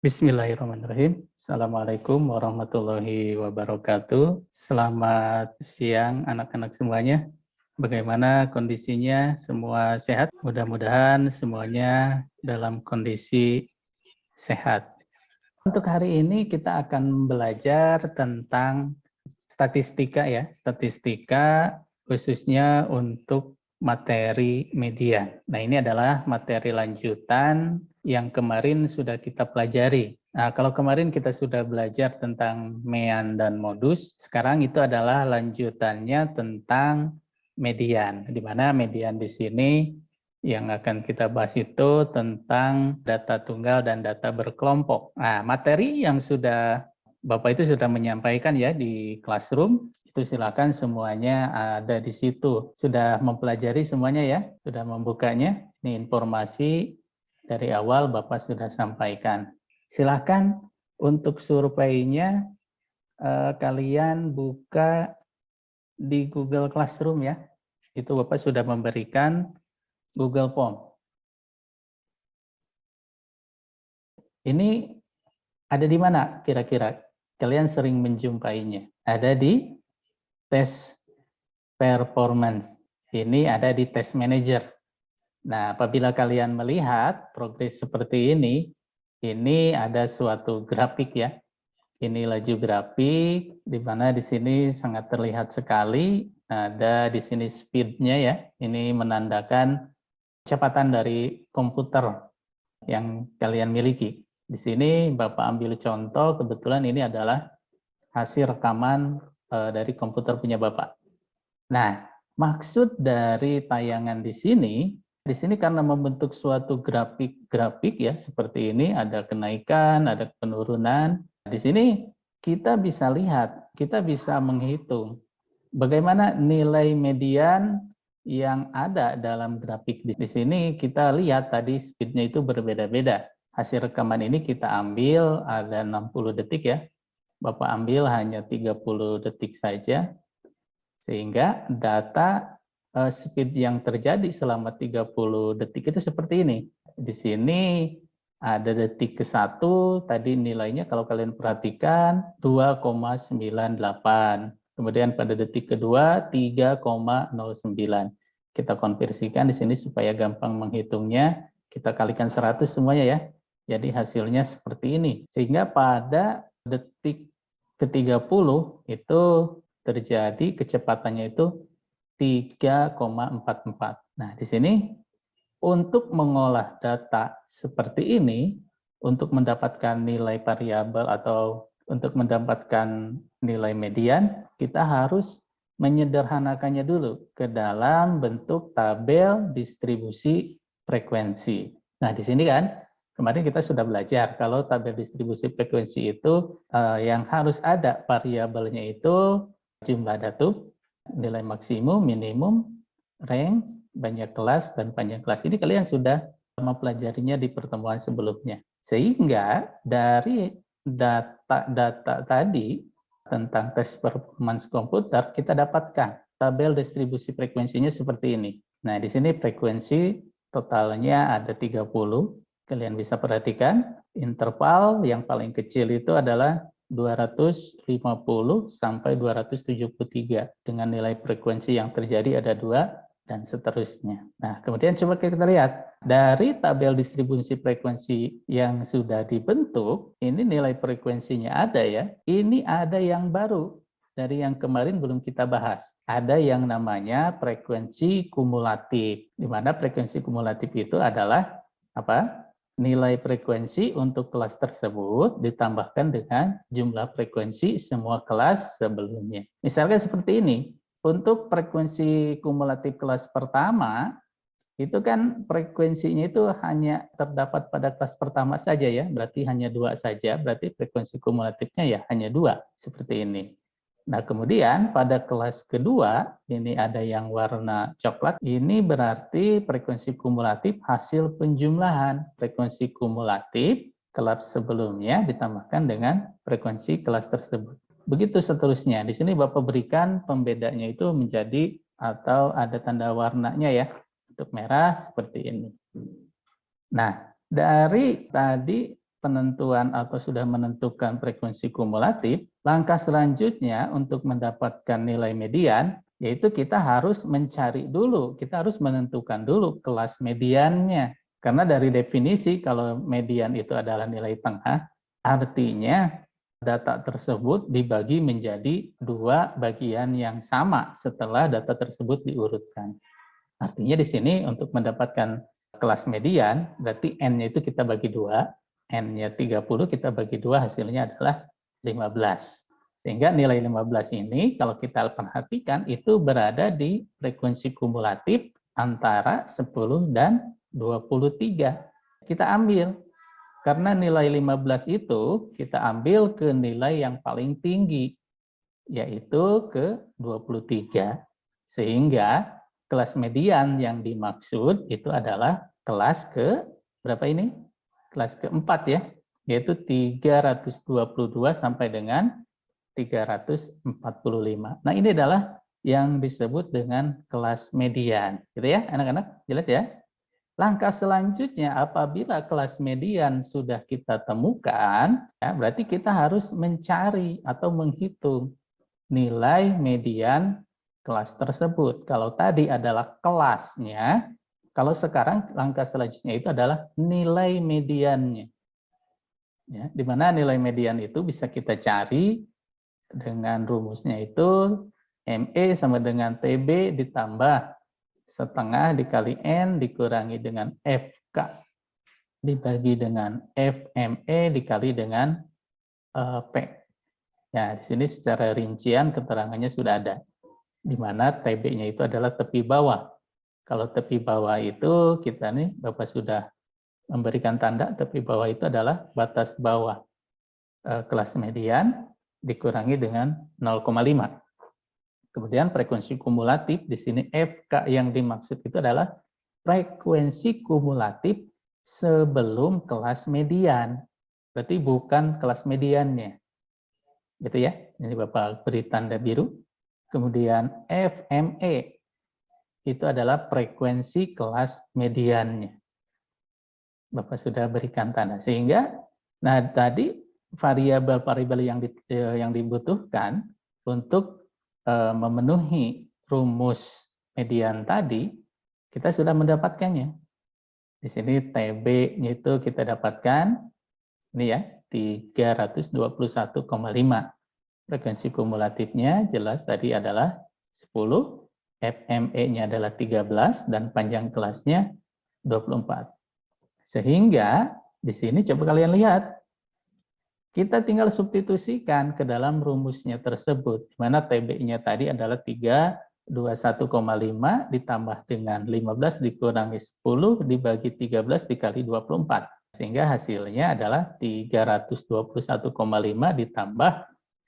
Bismillahirrahmanirrahim. Assalamualaikum warahmatullahi wabarakatuh. Selamat siang anak-anak semuanya. Bagaimana kondisinya? Semua sehat? Mudah-mudahan semuanya dalam kondisi sehat. Untuk hari ini kita akan belajar tentang statistika ya. Statistika khususnya untuk materi media. Nah, ini adalah materi lanjutan yang kemarin sudah kita pelajari. Nah, kalau kemarin kita sudah belajar tentang mean dan modus, sekarang itu adalah lanjutannya tentang median, di mana median di sini yang akan kita bahas itu tentang data tunggal dan data berkelompok. Nah, materi yang sudah Bapak itu sudah menyampaikan ya di classroom, itu silakan semuanya ada di situ. Sudah mempelajari semuanya ya, sudah membukanya. Ini informasi dari awal Bapak sudah sampaikan. Silakan untuk surveinya kalian buka di Google Classroom ya. Itu Bapak sudah memberikan Google Form. Ini ada di mana kira-kira? Kalian sering menjumpainya. Ada di tes performance. Ini ada di test manager. Nah, apabila kalian melihat progres seperti ini ada suatu grafik ya. Ini laju grafik, di mana di sini sangat terlihat sekali. Ada di sini speed-nya ya. Ini menandakan kecepatan dari komputer yang kalian miliki. Di sini Bapak ambil contoh, kebetulan ini adalah hasil rekaman dari komputer punya Bapak. Nah, maksud dari tayangan di sini karena membentuk suatu grafik ya, seperti ini, ada kenaikan, ada penurunan. Di sini kita bisa lihat, kita bisa menghitung bagaimana nilai median yang ada dalam grafik. Di sini kita lihat tadi speednya itu berbeda-beda. Hasil rekaman ini kita ambil ada 60 detik ya. Bapak ambil hanya 30 detik saja. Sehingga data speed yang terjadi selama 30 detik itu seperti ini. Di sini ada detik ke-1, tadi nilainya kalau kalian perhatikan 2,98. Kemudian pada detik kedua 3,09. Kita konversikan di sini supaya gampang menghitungnya. Kita kalikan 100 semuanya ya. Jadi hasilnya seperti ini. Sehingga pada detik ke-30 itu terjadi kecepatannya itu 3,44. Nah, di sini untuk mengolah data seperti ini, untuk mendapatkan nilai variabel atau untuk mendapatkan nilai median, kita harus menyederhanakannya dulu ke dalam bentuk tabel distribusi frekuensi. Nah, di sini kan kemarin kita sudah belajar kalau tabel distribusi frekuensi itu yang harus ada variabelnya itu jumlah datum, nilai maksimum, minimum, range, banyak kelas, dan panjang kelas. Ini kalian sudah mempelajarinya di pertemuan sebelumnya. Sehingga dari data tadi tentang tes performance komputer, kita dapatkan tabel distribusi frekuensinya seperti ini. Nah, di sini frekuensi totalnya ada 30. Kalian bisa perhatikan, interval yang paling kecil itu adalah 250 sampai 273 dengan nilai frekuensi yang terjadi ada 2 dan seterusnya. Nah, kemudian coba kita lihat dari tabel distribusi frekuensi yang sudah dibentuk, ini nilai frekuensinya ada ya. Ini ada yang baru dari yang kemarin belum kita bahas. Ada yang namanya frekuensi kumulatif, di mana frekuensi kumulatif itu adalah apa? Nilai frekuensi untuk kelas tersebut ditambahkan dengan jumlah frekuensi semua kelas sebelumnya. Misalkan seperti ini, untuk frekuensi kumulatif kelas pertama, itu kan frekuensinya itu hanya terdapat pada kelas pertama saja ya, berarti hanya 2 saja, berarti frekuensi kumulatifnya ya hanya 2, seperti ini. Nah, kemudian pada kelas kedua, ini ada yang warna coklat, ini berarti frekuensi kumulatif hasil penjumlahan. Frekuensi kumulatif kelas sebelumnya ditambahkan dengan frekuensi kelas tersebut. Begitu seterusnya. Di sini Bapak berikan pembedanya itu menjadi atau ada tanda warnanya ya. Untuk merah seperti ini. Nah, dari tadi penentuan atau sudah menentukan frekuensi kumulatif, langkah selanjutnya untuk mendapatkan nilai median, yaitu kita harus mencari dulu, kita harus menentukan dulu kelas mediannya. Karena dari definisi, kalau median itu adalah nilai tengah, artinya data tersebut dibagi menjadi dua bagian yang sama setelah data tersebut diurutkan. Artinya di sini untuk mendapatkan kelas median, berarti N-nya itu kita bagi dua, N-nya 30, kita bagi dua, hasilnya adalah 15. Sehingga nilai 15 ini, kalau kita perhatikan, itu berada di frekuensi kumulatif antara 10 dan 23. Kita ambil, karena nilai 15 itu, kita ambil ke nilai yang paling tinggi, yaitu ke 23. Sehingga kelas median yang dimaksud itu adalah kelas ke berapa ini? Kelas keempat ya, yaitu 322 sampai dengan 345. Nah, ini adalah yang disebut dengan kelas median. Gitu ya, anak-anak? Jelas ya? Langkah selanjutnya apabila kelas median sudah kita temukan, ya, berarti kita harus mencari atau menghitung nilai median kelas tersebut. Kalau tadi adalah kelasnya, kalau sekarang langkah selanjutnya itu adalah nilai mediannya. Ya, di mana nilai median itu bisa kita cari dengan rumusnya itu ME sama dengan TB ditambah setengah dikali N dikurangi dengan FK dibagi dengan FME dikali dengan P. Ya, di sini secara rincian keterangannya sudah ada, di mana TB-nya itu adalah tepi bawah. Kalau tepi bawah itu kita nih, Bapak sudah memberikan tanda, tepi bawah itu adalah batas bawah kelas median dikurangi dengan 0,5. Kemudian frekuensi kumulatif, di sini FK yang dimaksud itu adalah frekuensi kumulatif sebelum kelas median. Berarti bukan kelas mediannya. Gitu ya. Ini Bapak beri tanda biru. Kemudian FME itu adalah frekuensi kelas mediannya. Bapak sudah berikan tanda. Sehingga, nah tadi variabel-variabel yang dibutuhkan untuk memenuhi rumus median tadi, kita sudah mendapatkannya. Di sini TB-nya itu kita dapatkan, ini ya, 321,5. Frekuensi kumulatifnya jelas tadi adalah 10, FME-nya adalah 13, dan panjang kelasnya 24. Sehingga di sini coba kalian lihat, kita tinggal substitusikan ke dalam rumusnya tersebut, di mana TB-nya tadi adalah 321,5 ditambah dengan 15 dikurangi 10 dibagi 13 dikali 24. Sehingga hasilnya adalah 321,5 ditambah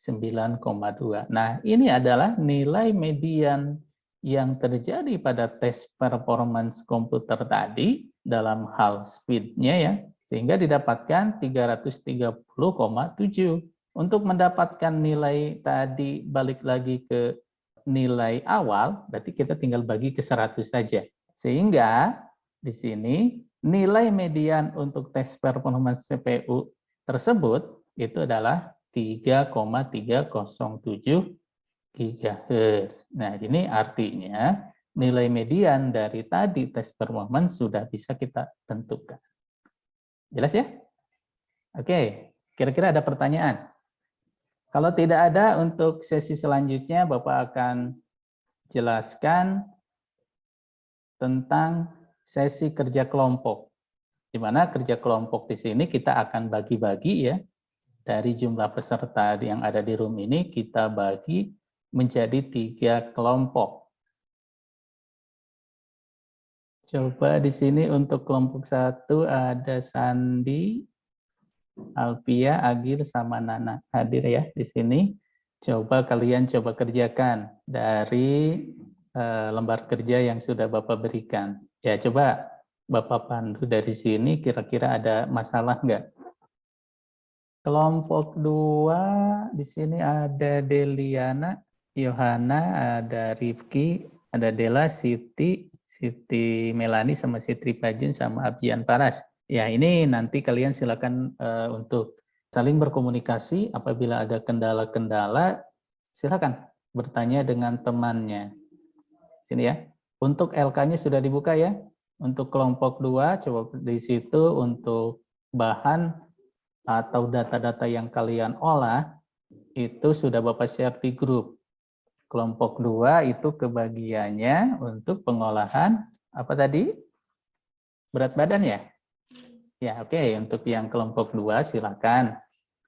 9,2. Nah, ini adalah nilai median yang terjadi pada tes performance komputer tadi dalam hal speed-nya ya, sehingga didapatkan 330,7. Untuk mendapatkan nilai tadi balik lagi ke nilai awal, berarti kita tinggal bagi ke 100 saja. Sehingga di sini nilai median untuk tes performance CPU tersebut itu adalah 3,307 GHz. Nah, ini artinya nilai median dari tadi tes performance sudah bisa kita tentukan. Jelas ya? Oke, kira-kira ada pertanyaan? Kalau tidak ada, untuk sesi selanjutnya Bapak akan jelaskan tentang sesi kerja kelompok. Di mana kerja kelompok di sini kita akan bagi-bagi ya, dari jumlah peserta yang ada di room ini kita bagi menjadi 3 kelompok. Coba di sini untuk kelompok 1 ada Sandi, Alpia, Agil, sama Nana hadir ya di sini. Coba kalian kerjakan dari lembar kerja yang sudah Bapak berikan. Ya, coba Bapak pandu dari sini, kira-kira ada masalah nggak? Kelompok 2 di sini ada Deliana, Yohana, ada Rifki, ada Dela, Siti Melani, sama Sitri Pajin, sama Abjian Paras. Ya, ini nanti kalian silakan untuk saling berkomunikasi. Apabila ada kendala-kendala, silakan bertanya dengan temannya. Sini ya. Untuk LK-nya sudah dibuka ya. Untuk kelompok 2, coba di situ untuk bahan atau data-data yang kalian olah, itu sudah Bapak share di grup. Kelompok 2 itu kebagiannya untuk pengolahan, apa tadi? Berat badan ya? Ya, oke. Untuk yang kelompok 2 silakan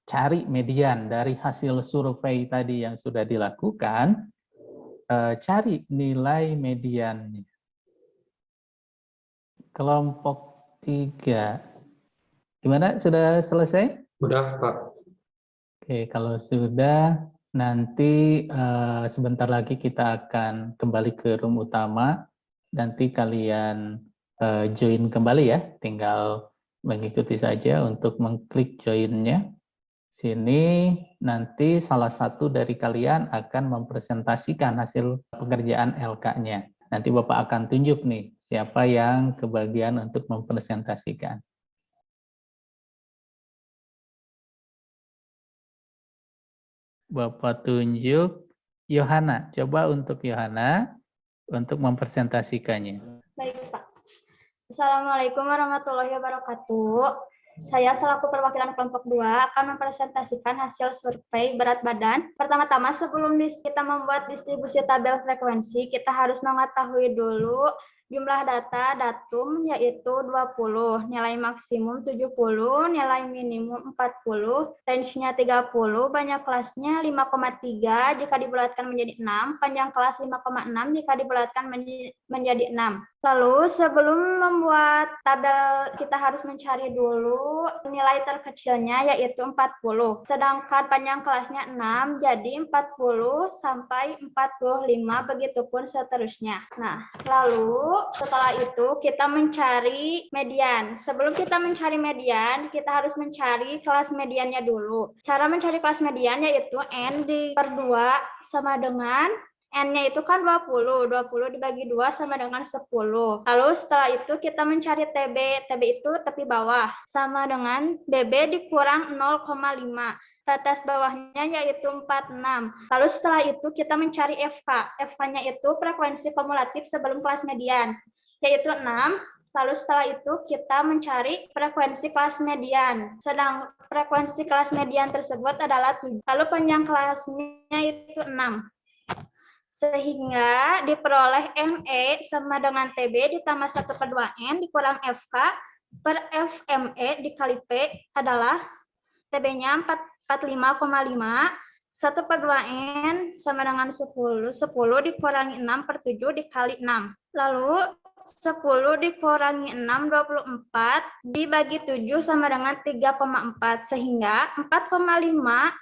cari median dari hasil survei tadi yang sudah dilakukan, cari nilai mediannya. Kelompok 3. Gimana? Sudah selesai? Udah, Pak. Oke, kalau sudah, nanti sebentar lagi kita akan kembali ke room utama. Nanti kalian join kembali ya, tinggal mengikuti saja untuk mengklik join-nya. Sini nanti salah satu dari kalian akan mempresentasikan hasil pekerjaan LK-nya. Nanti Bapak akan tunjuk nih siapa yang kebagian untuk mempresentasikan. Bapak tunjuk Yohana. Coba untuk Yohana untuk mempresentasikannya. Baik, Pak. Assalamualaikum warahmatullahi wabarakatuh. Saya selaku perwakilan kelompok 2 akan mempresentasikan hasil survei berat badan. Pertama-tama sebelum kita membuat distribusi tabel frekuensi, kita harus mengetahui dulu jumlah data datum yaitu 20, nilai maksimum 70, nilai minimum 40, range-nya 30, banyak kelasnya 5,3 jika dibulatkan menjadi 6, panjang kelas 5,6 jika dibulatkan menjadi 6. Lalu sebelum membuat tabel kita harus mencari dulu nilai terkecilnya yaitu 40. Sedangkan panjang kelasnya 6 jadi 40 sampai 45 begitupun seterusnya. Nah, lalu setelah itu kita mencari median. Sebelum kita mencari median, kita harus mencari kelas mediannya dulu. Cara mencari kelas median yaitu N per 2 sama dengan N-nya itu kan 20 dibagi 2 sama dengan 10. Lalu setelah itu kita mencari TB. TB itu tepi bawah, sama dengan BB dikurang 0,5. Batas bawahnya yaitu 46. Lalu setelah itu kita mencari FK. FK-nya itu frekuensi kumulatif sebelum kelas median, yaitu 6. Lalu setelah itu kita mencari frekuensi kelas median. Sedang frekuensi kelas median tersebut adalah 7. Lalu panjang kelasnya itu 6. Sehingga diperoleh ME sama dengan TB ditambah 1/2N dikurang FK per FME dikali P adalah TB-nya 45,5, 1/2N sama dengan 10 dikurangi 6/7 dikali 6. Lalu 10 dikurangi 6, 24, dibagi 7 sama dengan 3,4, sehingga 45,5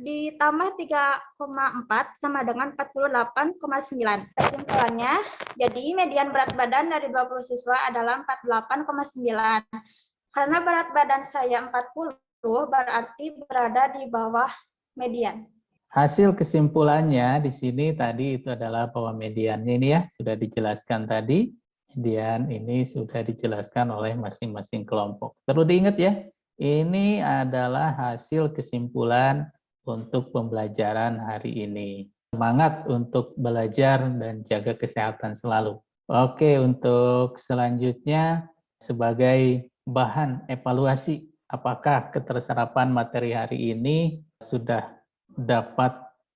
ditambah 3,4 sama dengan 48,9. Kesimpulannya, jadi median berat badan dari 20 siswa adalah 48,9. Karena berat badan saya 40, berarti berada di bawah median. Hasil kesimpulannya di sini tadi itu adalah bahwa mediannya ini ya sudah dijelaskan tadi. Median ini sudah dijelaskan oleh masing-masing kelompok. Perlu diingat ya, ini adalah hasil kesimpulan untuk pembelajaran hari ini. Semangat untuk belajar dan jaga kesehatan selalu. Oke, untuk selanjutnya sebagai bahan evaluasi, apakah keterserapan materi hari ini sudah dapat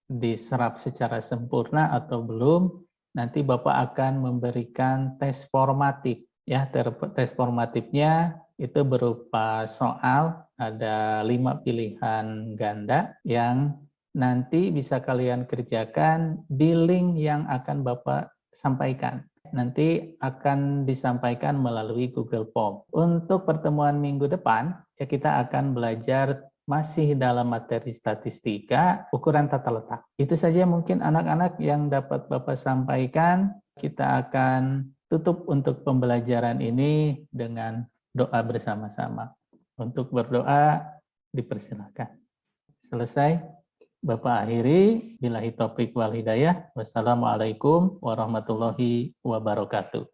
diserap secara sempurna atau belum? Nanti Bapak akan memberikan tes formatif. Ya, tes formatifnya itu berupa soal, ada 5 pilihan ganda yang nanti bisa kalian kerjakan di link yang akan Bapak sampaikan. Nanti akan disampaikan melalui Google Form. Untuk pertemuan minggu depan, ya kita akan belajar masih dalam materi statistika, ukuran tata letak. Itu saja mungkin anak-anak yang dapat Bapak sampaikan. Kita akan tutup untuk pembelajaran ini dengan doa bersama-sama. Untuk berdoa, dipersilakan. Selesai, Bapak akhiri. Billahi taufiq wal hidayah. Wassalamualaikum warahmatullahi wabarakatuh.